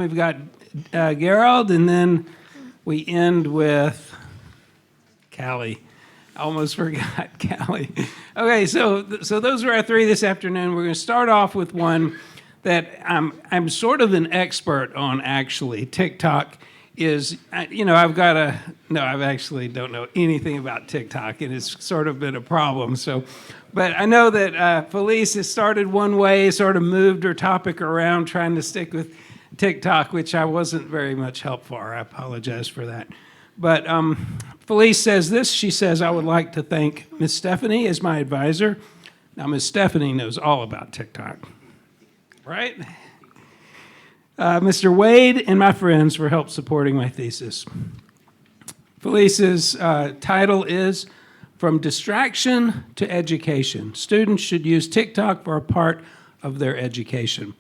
We've got Gerald, and then we end with Callie. I almost forgot Callie. Okay, so those are our three this afternoon. We're going to start off with one that I'm sort of an expert on, actually. TikTok is, I actually don't know anything about TikTok, and it's sort of been a problem. But I know that Felice has started one way, sort of moved her topic around, trying to stick with TikTok, which I wasn't very much help for. I apologize for that. But Felice says this. She says, I would like to thank Miss Stephanie as my advisor. Now, Miss Stephanie knows all about TikTok, right? Mr. Wade and my friends for help supporting my thesis. Felice's title is From Distraction to Education. Students should use TikTok for a part of their education.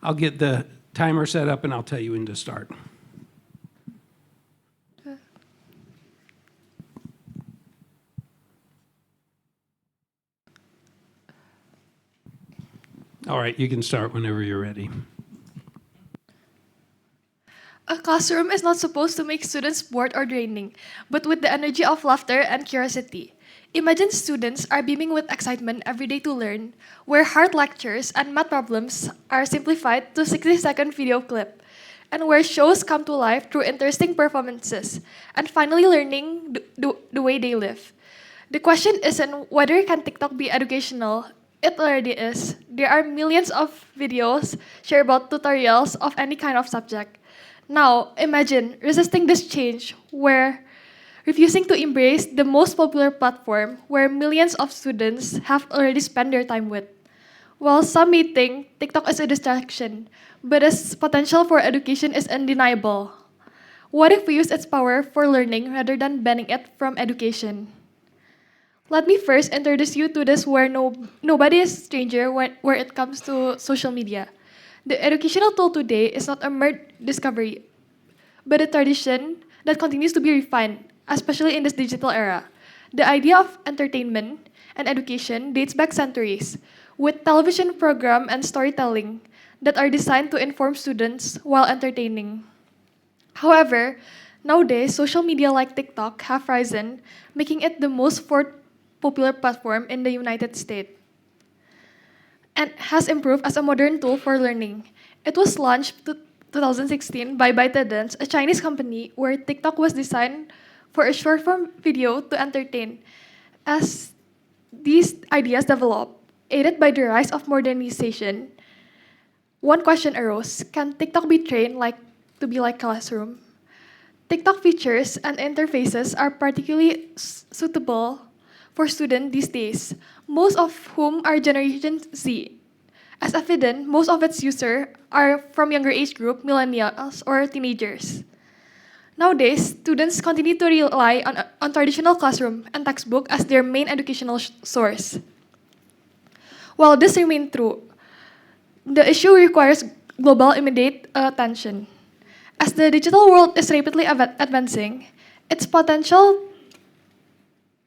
I'll get the timer set up and I'll tell you when to start. All right, you can start whenever you're ready. A classroom is not supposed to make students bored or draining, but with the energy of laughter and curiosity. Imagine students are beaming with excitement every day to learn, where hard lectures and math problems are simplified to 60-second video clip, and where shows come to life through interesting performances, and finally learning the way they live. The question isn't whether can TikTok be educational. It already is. There are millions of videos shared about tutorials of any kind of subject. Now, imagine resisting this change where refusing to embrace the most popular platform where millions of students have already spent their time with. While some may think TikTok is a distraction, but its potential for education is undeniable. What if we use its power for learning rather than banning it from education? Let me first introduce you to this where nobody is a stranger where it comes to social media. The educational tool today is not a mere discovery, but a tradition that continues to be refined, especially in this digital era. The idea of entertainment and education dates back centuries, with television program and storytelling that are designed to inform students while entertaining. However, nowadays, social media like TikTok have risen, making it the most fourth popular platform in the United States, and has improved as a modern tool for learning. It was launched in 2016 by ByteDance, a Chinese company where TikTok was designed for a short-form video to entertain. As these ideas developed, aided by the rise of modernization, one question arose: can TikTok be trained to be like classroom? TikTok features and interfaces are particularly suitable for students these days, most of whom are Generation Z. As evident, most of its users are from younger age group, millennials, or teenagers. Nowadays, students continue to rely on traditional classroom and textbook as their main educational source. While this remains true, the issue requires global immediate attention. As the digital world is rapidly advancing, its potential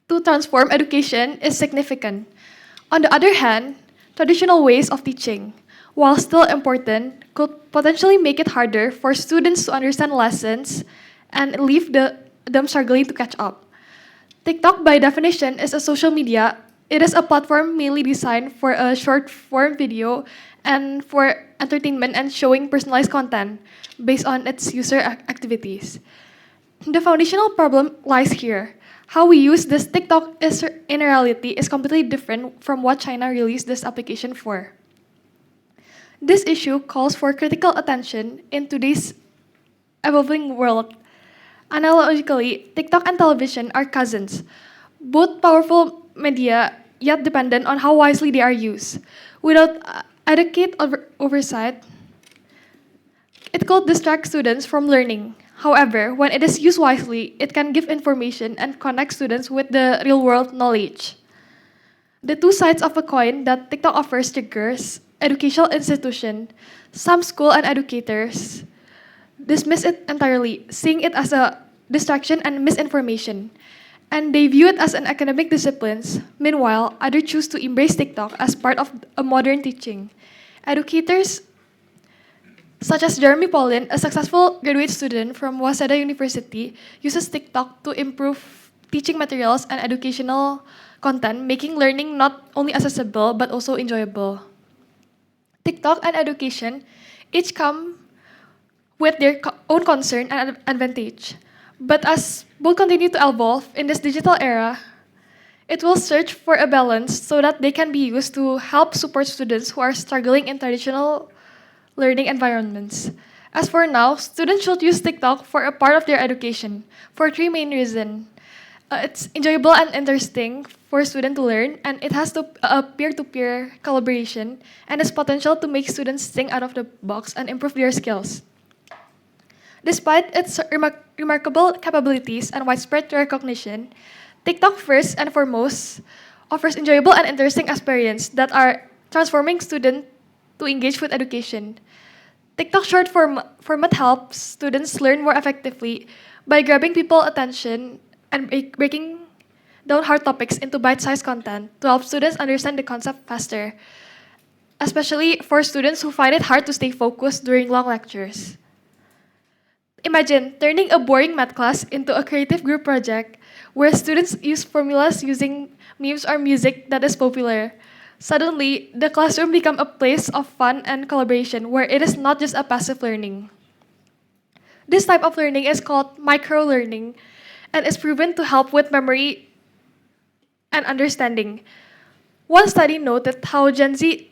to transform education is significant. On the other hand, traditional ways of teaching, while still important, could potentially make it harder for students to understand lessons and leave them struggling to catch up. TikTok, by definition, is a social media. It is a platform mainly designed for a short-form video and for entertainment and showing personalized content based on its user activities. The foundational problem lies here. How we use this TikTok in reality is completely different from what China released this application for. This issue calls for critical attention in today's evolving world. Analogically, TikTok and television are cousins, both powerful media, yet dependent on how wisely they are used. Without adequate oversight, it could distract students from learning. However, when it is used wisely, it can give information and connect students with the real-world knowledge. The two sides of a coin that TikTok offers triggers educational institution. Some school and educators dismiss it entirely, seeing it as a distraction and misinformation, and they view it as an academic discipline. Meanwhile, others choose to embrace TikTok as part of a modern teaching. Educators such as Jeremy Paulin, a successful graduate student from Waseda University, uses TikTok to improve teaching materials and educational content, making learning not only accessible but also enjoyable. TikTok and education each come with their own concern and advantage. But as both continue to evolve in this digital era, it will search for a balance so that they can be used to help support students who are struggling in traditional learning environments. As for now, students should use TikTok for a part of their education for three main reasons. It's enjoyable and interesting for students to learn, and it has peer-to-peer collaboration and its potential to make students think out of the box and improve their skills. Despite its remarkable capabilities and widespread recognition, TikTok first and foremost offers enjoyable and interesting experiences that are transforming students to engage with education. TikTok short format helps students learn more effectively by grabbing people's attention and breaking down hard topics into bite-sized content to help students understand the concept faster, especially for students who find it hard to stay focused during long lectures. Imagine turning a boring math class into a creative group project where students use formulas using memes or music that is popular. Suddenly, the classroom becomes a place of fun and collaboration where it is not just a passive learning. This type of learning is called micro-learning and is proven to help with memory and understanding. One study noted how Gen Z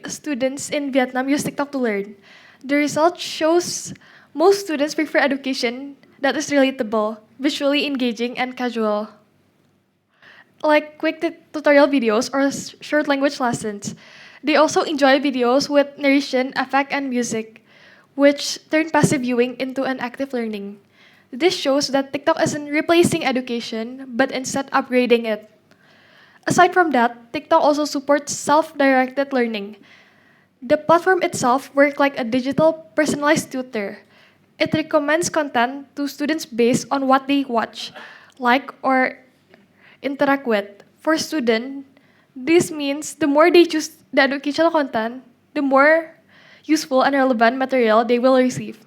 students in Vietnam use TikTok to learn. The result shows most students prefer education that is relatable, visually engaging, and casual, like quick tutorial videos or short language lessons. They also enjoy videos with narration, effect, and music, which turn passive viewing into an active learning. This shows that TikTok isn't replacing education, but instead upgrading it. Aside from that, TikTok also supports self-directed learning. The platform itself works like a digital personalized tutor. It recommends content to students based on what they watch, like, or interact with. For students, this means the more they choose the educational content, the more useful and relevant material they will receive.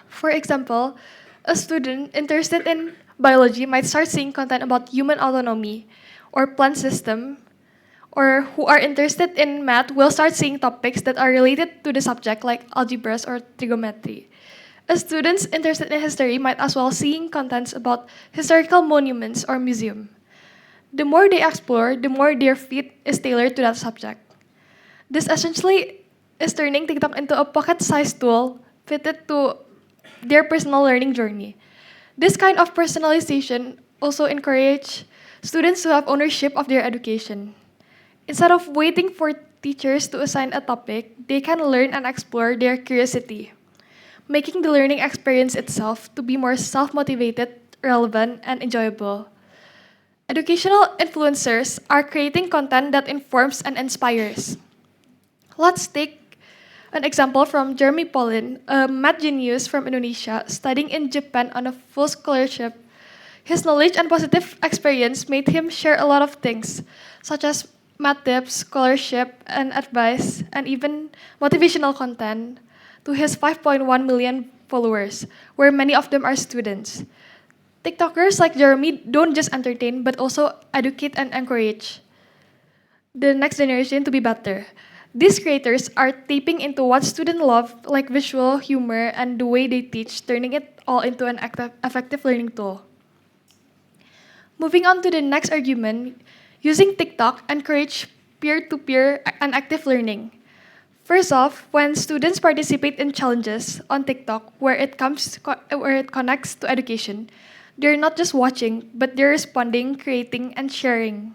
For example, a student interested in biology might start seeing content about human autonomy or plant system, or who are interested in math will start seeing topics that are related to the subject like algebras or trigonometry. Students interested in history might as well seeing contents about historical monuments or museum. The more they explore, the more their feed is tailored to that subject. This essentially is turning TikTok into a pocket-sized tool fitted to their personal learning journey. This kind of personalization also encourages students to have ownership of their education. Instead of waiting for teachers to assign a topic, they can learn and explore their curiosity, making the learning experience itself to be more self-motivated, relevant, and enjoyable. Educational influencers are creating content that informs and inspires. Let's take an example from Jeremy Paulin, a math genius from Indonesia studying in Japan on a full scholarship. His knowledge and positive experience made him share a lot of things, such as math tips, scholarship, and advice, and even motivational content to his 5.1 million followers, where many of them are students. TikTokers like Jeremy don't just entertain, but also educate and encourage the next generation to be better. These creators are tapping into what students love, like visual, humor, and the way they teach, turning it all into an effective learning tool. Moving on to the next argument, using TikTok encourage peer-to-peer and active learning. First off, when students participate in challenges on TikTok where it connects to education, they're not just watching, but they're responding, creating, and sharing.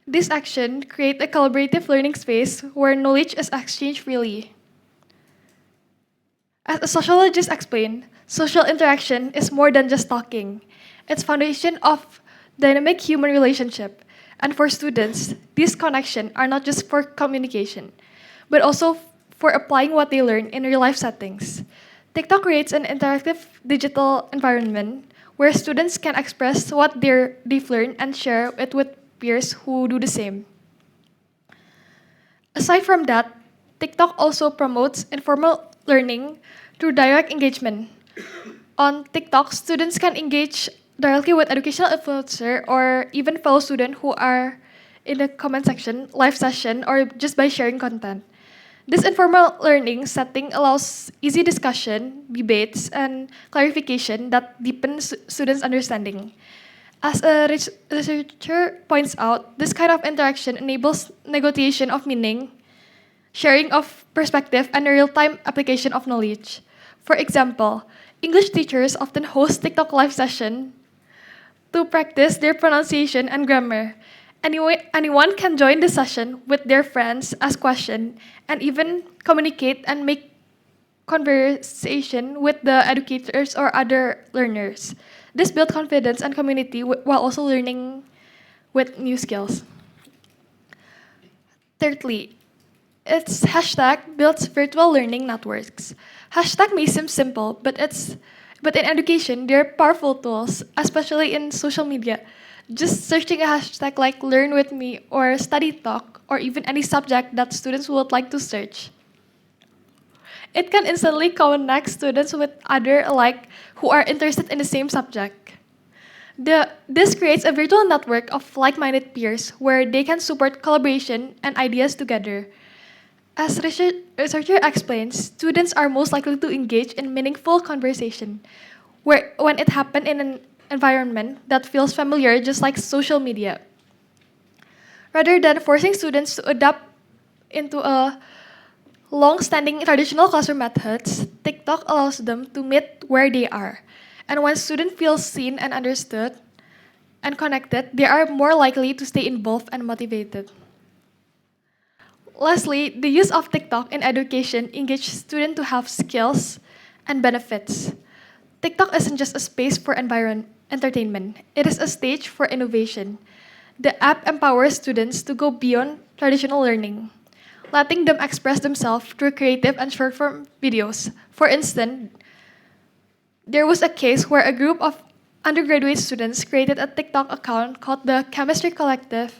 This action creates a collaborative learning space where knowledge is exchanged freely. As a sociologist explained, social interaction is more than just talking. It's foundation of dynamic human relationship. And for students, these connections are not just for communication, but also for applying what they learn in real-life settings. TikTok creates an interactive digital environment where students can express what they've learned and share it with peers who do the same. Aside from that, TikTok also promotes informal learning through direct engagement. On TikTok, students can engage directly with educational influencer or even fellow students who are in the comment section, live session, or just by sharing content. This informal learning setting allows easy discussion, debates, and clarification that deepen students' understanding. As a researcher points out, this kind of interaction enables negotiation of meaning, sharing of perspective, and a real-time application of knowledge. For example, English teachers often host TikTok live session to practice their pronunciation and grammar. Anyone can join the session with their friends, ask questions, and even communicate and make conversation with the educators or other learners. This builds confidence and community while also learning with new skills. Thirdly, its hashtag builds virtual learning networks. Hashtag may seem simple, but in education, they're powerful tools, especially in social media. Just searching a hashtag like learn with me or study talk or even any subject that students would like to search. It can instantly connect students with others alike who are interested in the same subject. This creates a virtual network of like-minded peers where they can support collaboration and ideas together. As researcher explains, students are most likely to engage in meaningful conversation when it happens in an environment that feels familiar, just like social media. Rather than forcing students to adapt into a long-standing traditional classroom methods, TikTok allows them to meet where they are. And when students feel seen and understood and connected, they are more likely to stay involved and motivated. Lastly, the use of TikTok in education engages students to have skills and benefits. TikTok isn't just a space for entertainment, it is a stage for innovation. The app empowers students to go beyond traditional learning, letting them express themselves through creative and short form videos. For instance, there was a case where a group of undergraduate students created a TikTok account called the Chemistry Collective,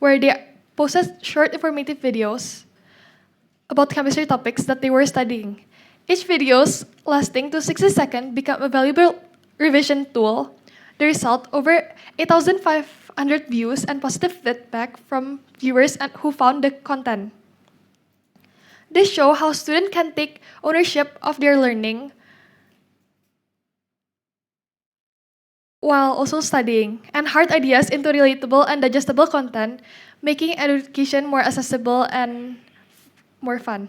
where they posted short informative videos about chemistry topics that they were studying. Each videos lasting to 60 seconds become a valuable revision tool. The result, over 8,500 views and positive feedback from viewers who found the content. This shows how students can take ownership of their learning while also studying and hard ideas into relatable and digestible content, making education more accessible and more fun.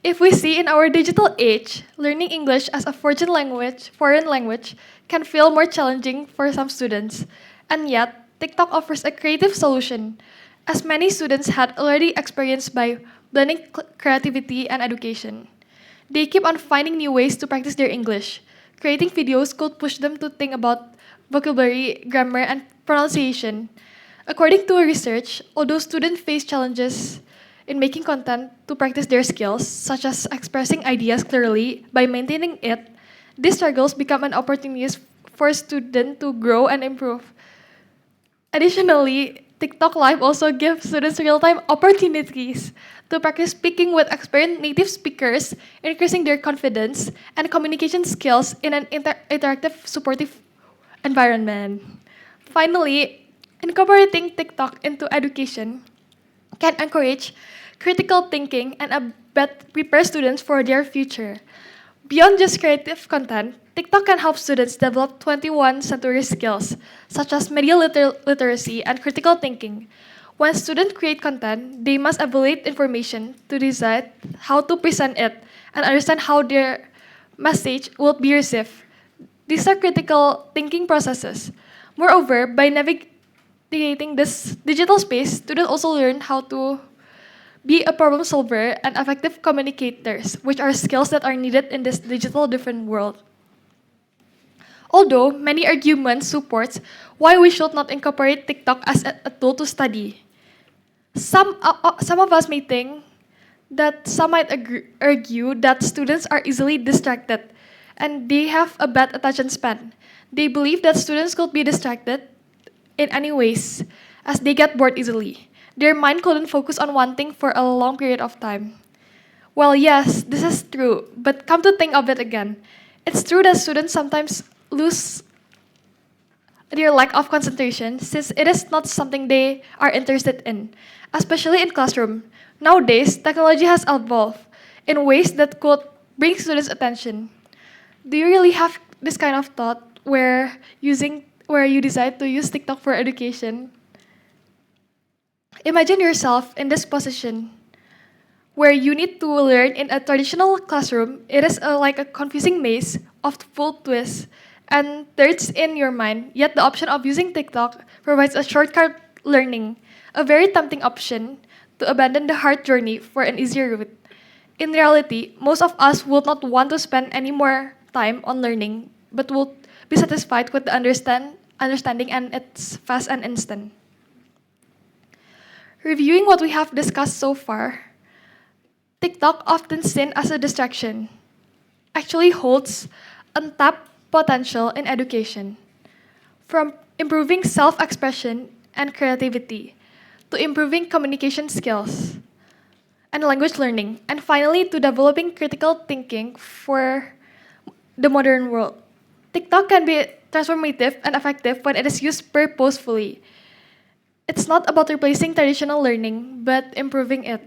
If we see in our digital age, learning English as a foreign language can feel more challenging for some students. And yet, TikTok offers a creative solution, as many students had already experienced by blending creativity and education. They keep on finding new ways to practice their English. Creating videos could push them to think about vocabulary, grammar, and pronunciation. According to research, although students face challenges in making content to practice their skills, such as expressing ideas clearly by maintaining it, these struggles become an opportunity for students to grow and improve. Additionally, TikTok Live also gives students real-time opportunities to practice speaking with experienced native speakers, increasing their confidence and communication skills in an interactive, supportive environment. Finally, incorporating TikTok into education can encourage critical thinking and prepare students for their future. Beyond just creative content, TikTok can help students develop 21st century skills, such as media literacy and critical thinking. When students create content, they must evaluate information to decide how to present it and understand how their message will be received. These are critical thinking processes. Moreover, by navigating this digital space, students also learn how to be a problem solver and effective communicators, which are skills that are needed in this digital different world. Although many arguments support why we should not incorporate TikTok as a tool to study, some of us may think that some might argue that students are easily distracted and they have a bad attention span. They believe that students could be distracted in any ways as they get bored easily. Their mind couldn't focus on one thing for a long period of time. Well, yes, this is true, but come to think of it again, it's true that students sometimes lose their lack of concentration since it is not something they are interested in, especially in classroom. Nowadays, technology has evolved in ways that could bring students' attention. Do you really have this kind of thought where you decide to use TikTok for education? Imagine yourself in this position where you need to learn in a traditional classroom. It is like a confusing maze of full twists and turns in your mind. Yet the option of using TikTok provides a shortcut learning, a very tempting option to abandon the hard journey for an easier route. In reality, most of us will not want to spend any more time on learning, but will be satisfied with the understanding and it's fast and instant. Reviewing what we have discussed so far, TikTok, often seen as a distraction, actually holds untapped potential in education. From improving self expression and creativity to improving communication skills and language learning, and finally to developing critical thinking for the modern world. TikTok can be transformative and effective when it is used purposefully. It's not about replacing traditional learning, but improving it.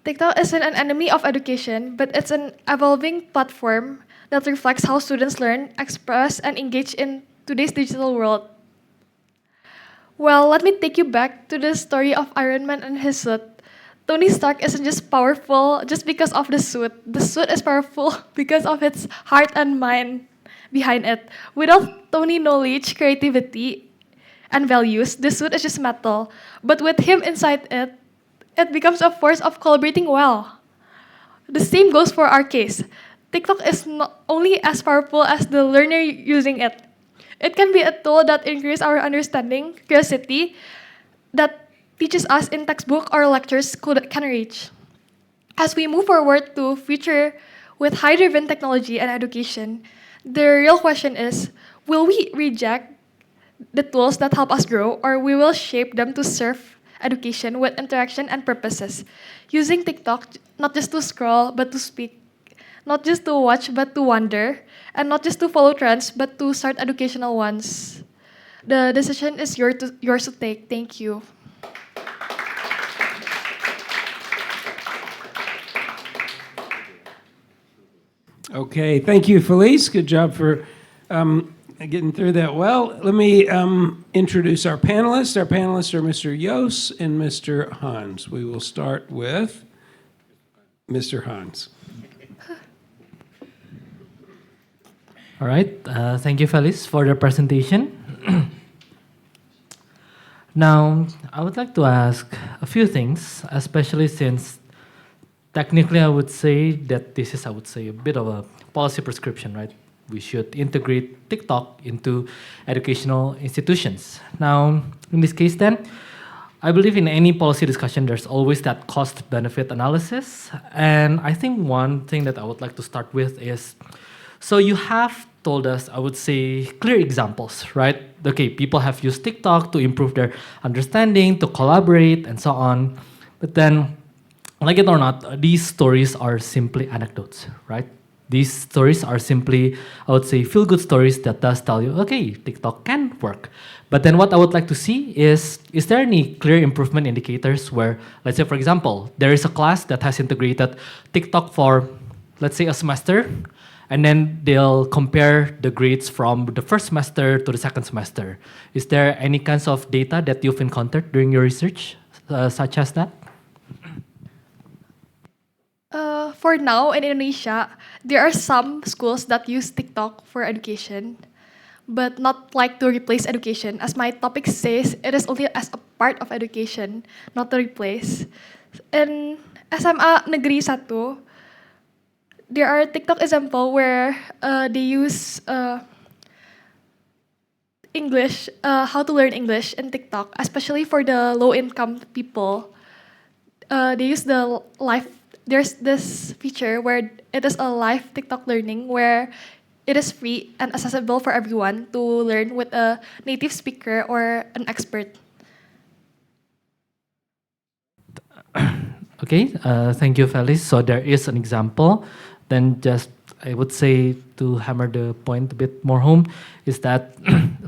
TikTok isn't an enemy of education, but it's an evolving platform that reflects how students learn, express, and engage in today's digital world. Well, let me take you back to the story of Iron Man and his suit. Tony Stark isn't just powerful just because of the suit. The suit is powerful because of its heart and mind behind it. Without Tony knowledge, creativity, and values, the suit is just metal. But with him inside it, it becomes a force of collaborating well. The same goes for our case. TikTok is not only as powerful as the learner using it. It can be a tool that increases our understanding, curiosity, that teaches us in textbook or lectures can reach. As we move forward to future with high-driven technology and education, the real question is, will we reject the tools that help us grow, or we will shape them to serve education with interaction and purposes, using TikTok not just to scroll but to speak, not just to watch but to wonder, and not just to follow trends but to start educational ones. The decision is yours to take. Thank you. Okay, thank you, Felice. Good job for getting through that well. Let me introduce our panelists. Our panelists are Mr. Jos and Mr. Hans. We will start with Mr. Hans. All right. Thank you, Felice, for the presentation. Now, I would like to ask a few things, especially since technically I would say that this is, I would say, a bit of a policy prescription, right? We should integrate TikTok into educational institutions. Now, in this case then, I believe in any policy discussion, there's always that cost-benefit analysis. And I think one thing that I would like to start with is, so you have told us, I would say, clear examples, right? Okay, people have used TikTok to improve their understanding, to collaborate, and so on. But then, like it or not, these stories are simply anecdotes, right? These stories are simply, I would say, feel-good stories that does tell you, okay, TikTok can work. But then what I would like to see is there any clear improvement indicators where, let's say, for example, there is a class that has integrated TikTok for, let's say, a semester, and then they'll compare the grades from the first semester to the second semester. Is there any kinds of data that you've encountered during your research, such as that? For now, in Indonesia, there are some schools that use TikTok for education, but not like to replace education. As my topic says, it is only as a part of education, not to replace. In SMA Negeri 1, there are TikTok example where they use English, how to learn English in TikTok, especially for the low-income people. They use the live. There's this feature where it is a live TikTok learning where it is free and accessible for everyone to learn with a native speaker or an expert. Okay, thank you, Felice. So there is an example. Then just I would say to hammer the point a bit more home is that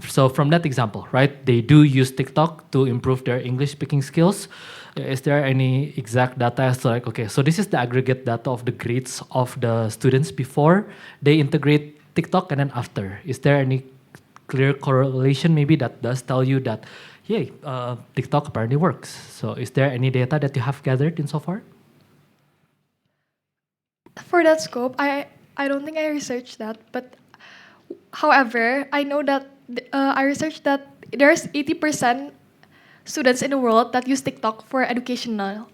so from that example, right? They do use TikTok to improve their English speaking skills. Is there any exact data as to like okay, so this is the aggregate data of the grades of the students before they integrate TikTok and then after? Is there any clear correlation maybe that does tell you that, hey, TikTok apparently works? So is there any data that you have gathered in so far? For that scope, I don't think I researched that, but however, I know that I researched that there's 80% students in the world that use TikTok for education, and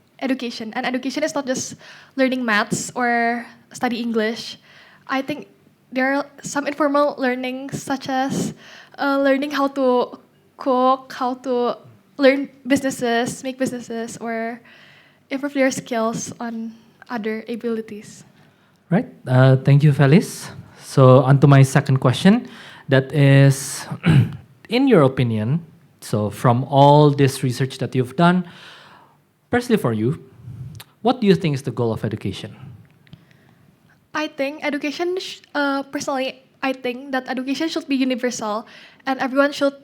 education is not just learning maths or study English. I think there are some informal learning such as learning how to cook, how to learn businesses, make businesses, or improve their skills on other abilities. Right. Thank you, Felice. So, on to my second question. That is, in your opinion, so from all this research that you've done, personally for you, what do you think is the goal of education? I think personally, I think that education should be universal and everyone should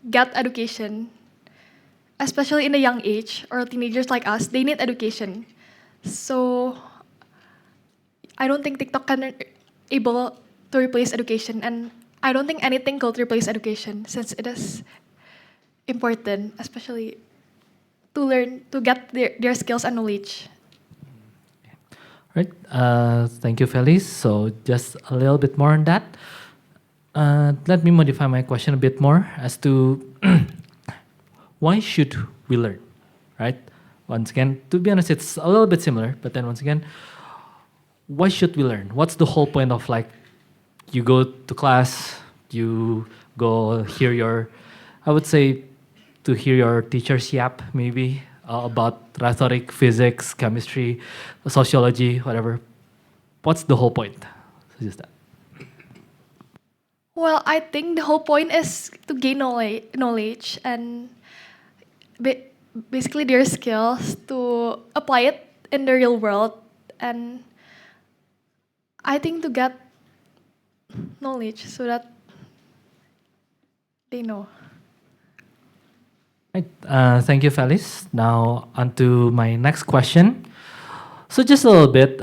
get education, especially in a young age or teenagers like us, they need education. So I don't think TikTok can able to replace education, and I don't think anything could replace education since it is important, especially to learn to get their skills and knowledge. Right. Thank you, Felice. So, just a little bit more on that. Let me modify my question a bit more as to why should we learn, right? Once again, to be honest, it's a little bit similar, but then once again, why should we learn? What's the whole point of like, you go to class, you go hear your, I would say, to hear your teachers yap maybe about rhetoric, physics, chemistry, sociology, whatever. What's the whole point? So just that. Well, I think the whole point is to gain knowledge and basically their skills to apply it in the real world, and I think to get knowledge so that they know. Right. Thank you, Felice. Now, on to my next question. So, just a little bit,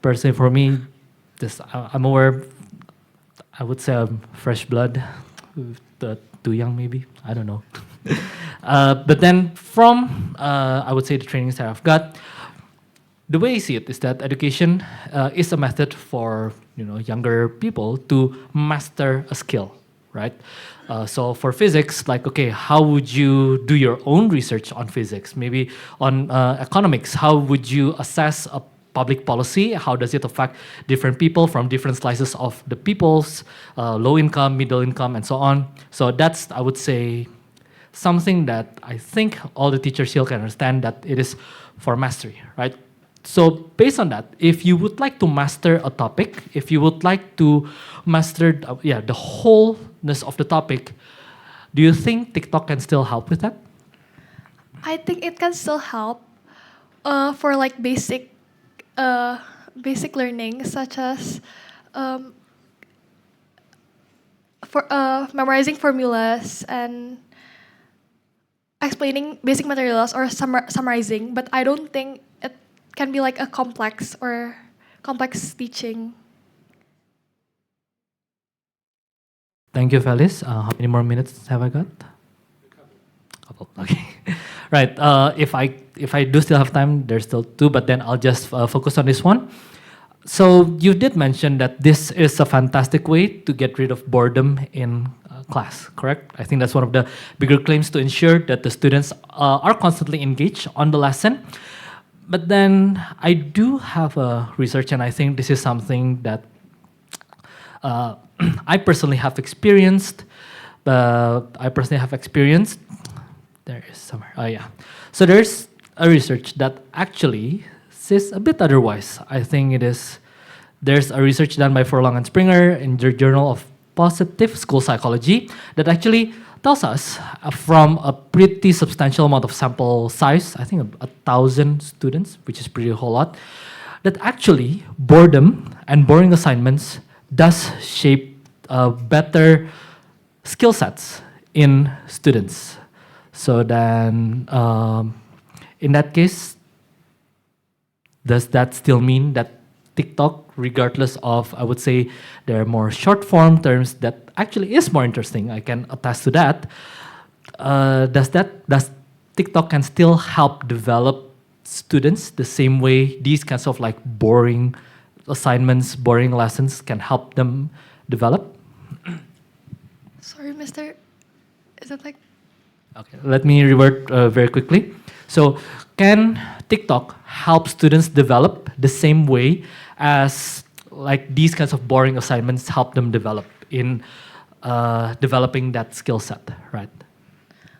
personally for me, I'm aware, I would say I'm fresh blood, too young maybe, I don't know. But then from, I would say, the trainings that I've got, the way I see it is that education is a method for younger people to master a skill, right? So for physics, like, okay, how would you do your own research on physics? Maybe on economics, how would you assess a public policy? How does it affect different people from different slices of the people's, low income, middle income, and so on? So that's, I would say, something that I think all the teachers here can understand that it is for mastery, right? So based on that, if you would like to master a topic, if you would like to master the wholeness of the topic, do you think TikTok can still help with that? I think it can still help for like basic learning, such as for memorizing formulas and explaining basic materials or summarizing. But I don't think it can be like a complex teaching. Thank you, Felice. How many more minutes have I got? Couple. Okay. Right. If I do still have time, there's still two, but then I'll just focus on this one. So you did mention that this is a fantastic way to get rid of boredom in class, correct? I think that's one of the bigger claims to ensure that the students are constantly engaged on the lesson. But then I do have a research, and I think this is something that I personally have experienced. There is somewhere. Oh yeah. So there's a research that actually says a bit otherwise. I think it is. There's a research done by Forlong and Springer in the Journal of Positive School Psychology that actually tells us from a pretty substantial amount of sample size, I think 1,000 students, which is pretty a whole lot, that actually boredom and boring assignments does shape better skill sets in students. So then, in that case, does that still mean that TikTok, regardless of, I would say, there are more short form terms that actually is more interesting, I can attest to that. Does TikTok can still help develop students the same way these kinds of like boring assignments, boring lessons can help them develop? Sorry, Mister. Is it like? Okay, let me revert very quickly. So, can TikTok help students develop the same way as like these kinds of boring assignments help them develop in developing that skill set, right?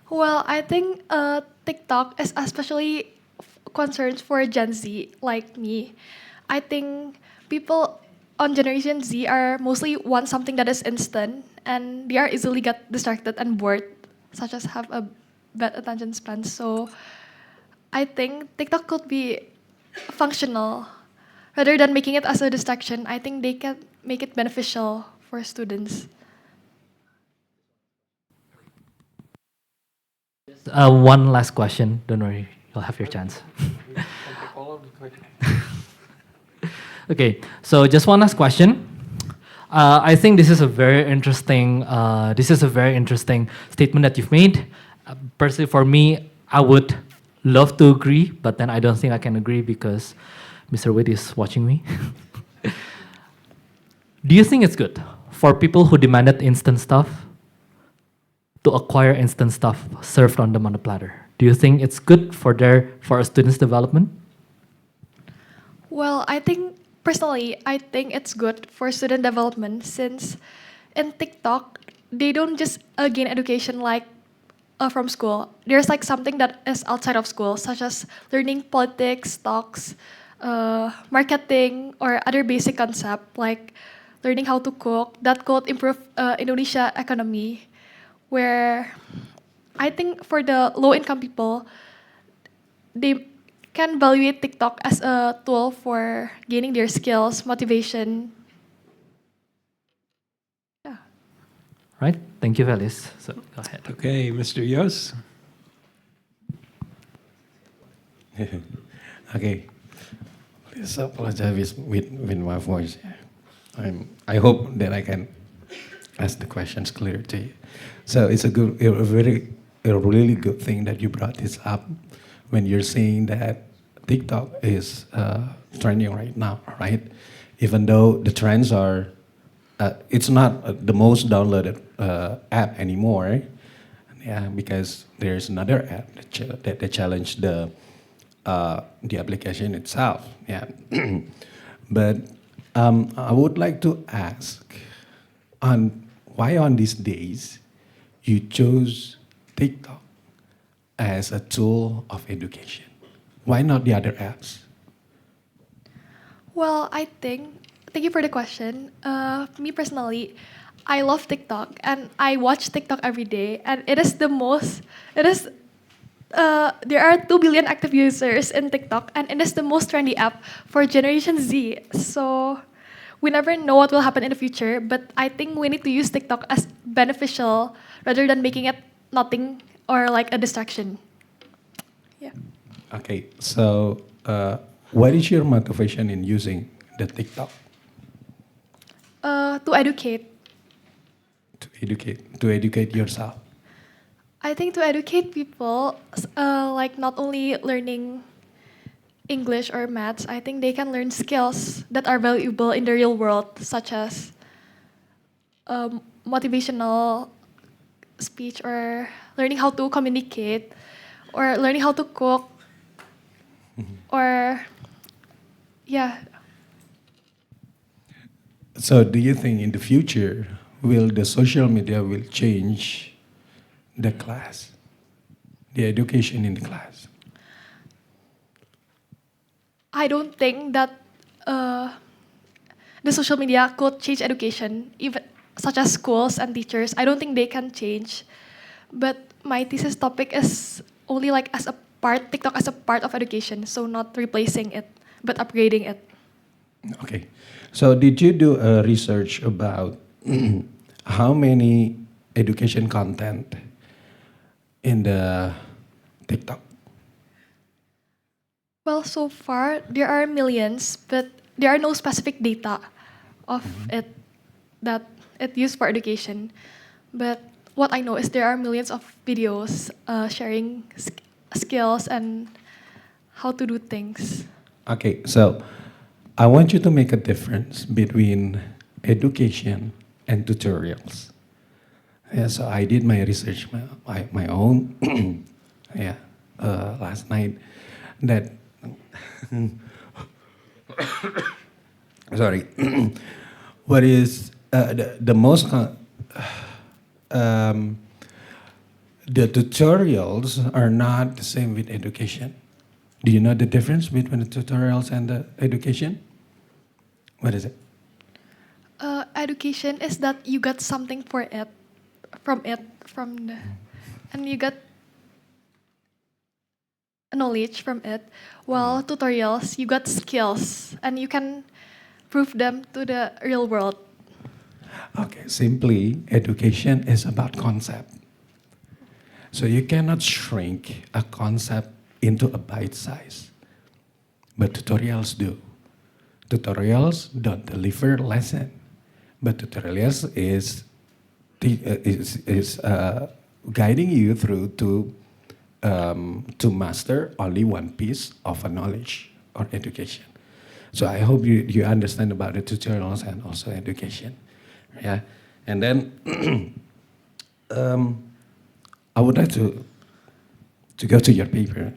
Well, I think TikTok is especially concerned for Gen Z like me. I think people on Generation Z are mostly want something that is instant and they are easily get distracted and bored, such as have a bad attention span. So I think TikTok could be functional rather than making it as a distraction. I think they can make it beneficial for students. One last question. Don't worry, you'll have your chance. Okay, so just one last question. I think this is a very interesting. This is a very interesting statement that you've made. Personally, for me, I would love to agree, but then I don't think I can agree because Mr. Witt is watching me. Do you think it's good for people who demanded instant stuff to acquire instant stuff served on them on a platter? Do you think it's good for a student's development? Well, I think it's good for student development since in TikTok, they don't just gain education like from school. There's like something that is outside of school, such as learning politics, stocks, marketing, or other basic concept like learning how to cook that could improve Indonesia economy. Where I think for the low income people, they can evaluate TikTok as a tool for gaining their skills, motivation. Yeah. Right? Thank you, Felice. So go ahead. Okay, Mr. Yos. Okay. Please apologize with my voice. I hope that I can ask the questions clear to you. So it's a really good thing that you brought this up when you're saying that TikTok is trending right now, right? Even though the trends are, it's not the most downloaded app anymore, yeah, because there's another app that challenge the application itself, yeah. But I would like to ask, why on these days you chose TikTok as a tool of education? Why not the other apps? Well, thank you for the question. Me personally, I love TikTok and I watch TikTok every day, and there are 2 billion active users in TikTok, and it is the most trendy app for Generation Z. So we never know what will happen in the future, but I think we need to use TikTok as beneficial rather than making it nothing or like a distraction. Yeah. Okay, so what is your motivation in using the TikTok? To educate. To educate yourself. I think to educate people, like not only learning English or maths, I think they can learn skills that are valuable in the real world, such as motivational speech or learning how to communicate or learning how to cook or yeah. So do you think in the future, will the social media will change the class, the education in the class? I don't think that the social media could change education, even such as schools and teachers. I don't think they can change. but my thesis topic is only like as a part, TikTok as a part of education, so not replacing it, but upgrading it. Okay. So did you do a research about how many education content in the TikTok? Well, so far there are millions, but there are no specific data of it that it used for education. But what I know is there are millions of videos sharing skills and how to do things. Okay, so I want you to make a difference between education and tutorials. Yeah, so I did my research, my own, yeah, last night. That, sorry, what is the most, um, the tutorials are not the same with education. Do you know the difference between the tutorials and the education? What is it? Education is that you got something for it, from the, and you got knowledge from it. While tutorials, you got skills, and you can prove them to the real world. Okay, simply, education is about concept. So you cannot shrink a concept into a bite size, but tutorials do. Tutorials don't deliver lesson, but tutorials is guiding you through to master only one piece of a knowledge or education. So I hope you understand about the tutorials and also education, yeah. And then I would like to go to your paper,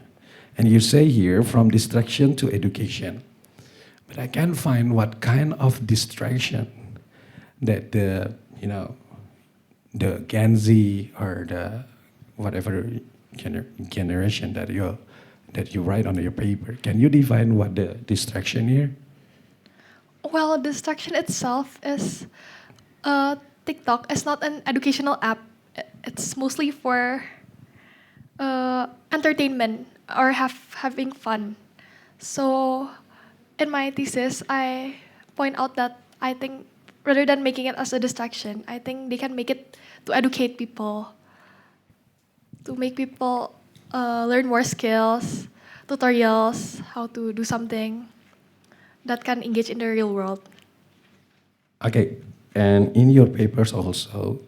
and you say here from distraction to education, but I can't find what kind of distraction that the the Gen Z or the whatever generation that you write on your paper. Can you define what the distraction here? Well, distraction itself is TikTok is not an educational app. It's mostly for entertainment or having fun. So, in my thesis, I point out that I think rather than making it as a distraction, I think they can make it to educate people, to make people learn more skills, tutorials, how to do something that can engage in the real world. Okay, and in your papers also,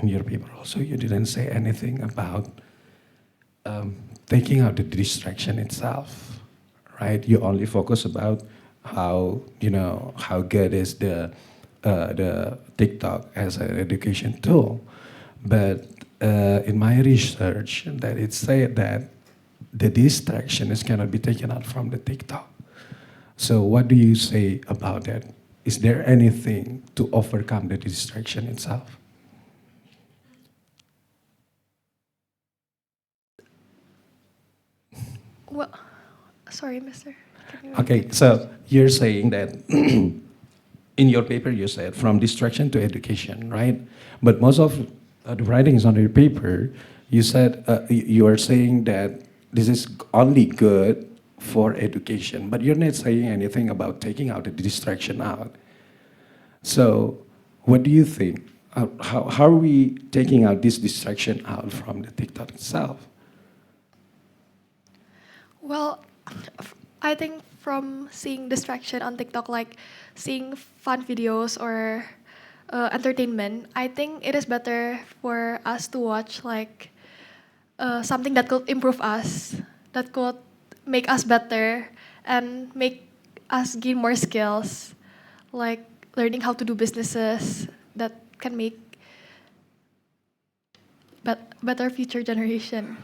you didn't say anything about taking out the distraction itself, right? You only focus about how how good is the TikTok as an education tool, but in my research, that it said that the distraction is cannot be taken out from the TikTok. So what do you say about that? Is there anything to overcome the distraction itself? Well, sorry, Mister. Can you Okay, repeat? so you're saying that in your paper you said from distraction to education, right? But most of the writings on your paper, you said you are saying that this is only good for education, but you're not saying anything about taking out the distraction out. So, what do you think? How are we taking out this distraction out from the TikTok itself? Well, I think from seeing distraction on TikTok, like seeing fun videos or entertainment, I think it is better for us to watch like something that could improve us, that could make us better and make us gain more skills, like learning how to do businesses that can make better future generation.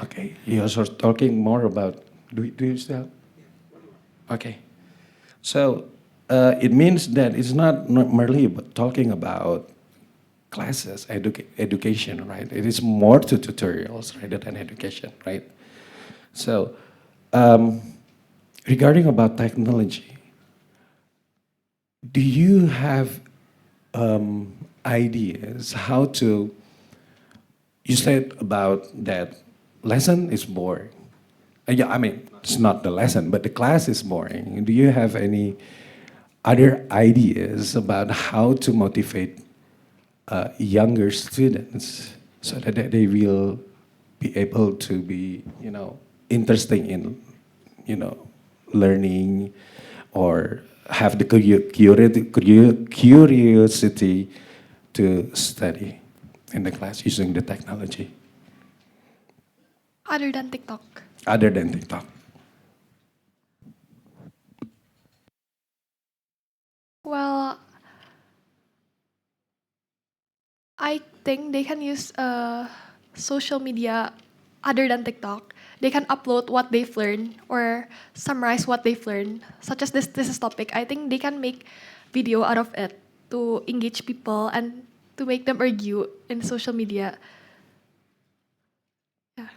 Okay, you're sort of talking more about. Do you still? Okay, so it means that it's not merely about talking about classes, education, right? It is more to tutorials rather than education, right? So, um, regarding about technology, do you have ideas how to you said about that lesson is boring. Yeah, I mean, it's not the lesson, but the class is boring. Do you have any other ideas about how to motivate younger students so that they will be able to be, interested in, learning or have the curiosity to study in the class using the technology Other than TikTok. other than TikTok? Well, I think they can use social media other than TikTok. They can upload what they've learned or summarize what they've learned, such as this is topic. I think they can make video out of it to engage people and to make them argue in social media. Yeah.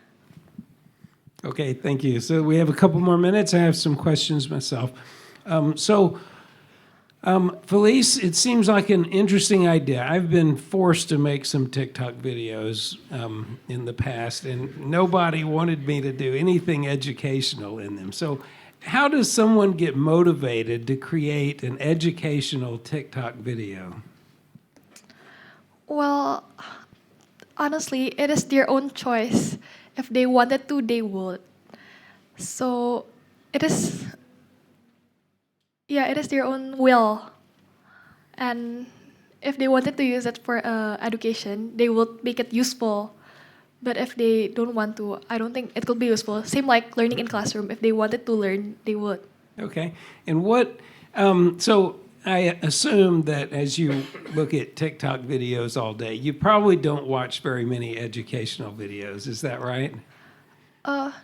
Okay, thank you. So we have a couple more minutes. I have some questions myself. Felice, it seems like an interesting idea. I've been forced to make some TikTok videos in the past, and nobody wanted me to do anything educational in them. So how does someone get motivated to create an educational TikTok video? Well, honestly, it is their own choice. If they wanted to, they would. So it is, yeah, it is their own will. And if they wanted to use it for education, they would make it useful. But if they don't want to, I don't think it could be useful. Same like learning in classroom. If they wanted to learn, they would. Okay. And so I assume that as you look at TikTok videos all day, you probably don't watch very many educational videos. Is that right?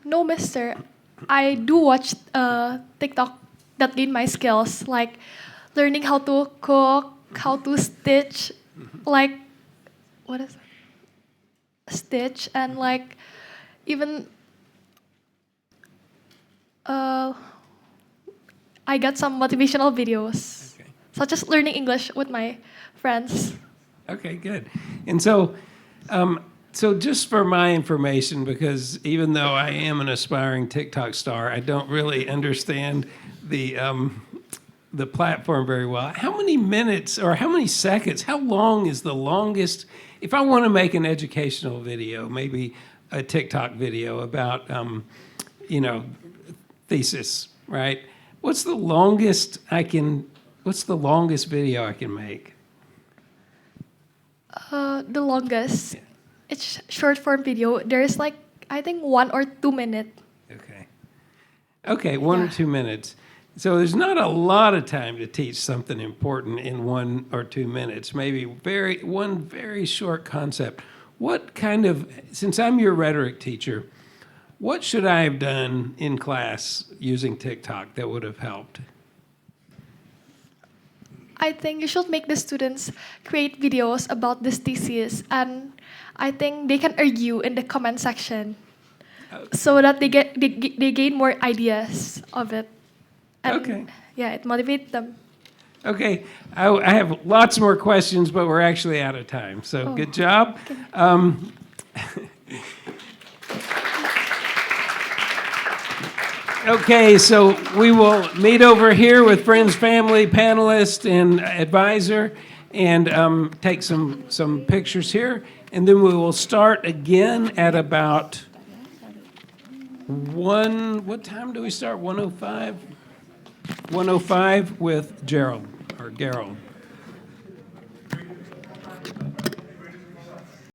No, mister. I do watch TikTok that gain my skills, like learning how to cook, how to stitch, like, what is it? Stitch, and like even I got some motivational videos, Okay. such as learning English with my friends. Okay, good. And so just for my information, because even though I am an aspiring TikTok star, I don't really understand the platform very well. How many minutes or how many seconds, how long is the longest, if I want to make an educational video, maybe a TikTok video about, thesis, right? What's the longest video I can make? The longest, Yeah. it's short form video. There is like I think 1 or 2 minutes. Okay. Okay, 1 or 2 minutes. So there's not a lot of time to teach something important in 1 or 2 minutes. Maybe one very short concept. Since I'm your rhetoric teacher, what should I have done in class using TikTok that would have helped? I think you should make the students create videos about this thesis, and I think they can argue in the comment section, so that they gain more ideas of it. And Okay. yeah, it motivates them. Okay, I have lots more questions, but we're actually out of time. So Oh, good job. Okay, so we will meet over here with friends, family, panelist, and advisor, and take some pictures here, and then we will start again at about one. What time do we start? 1:05. 1:05 with Gerald or Gerald.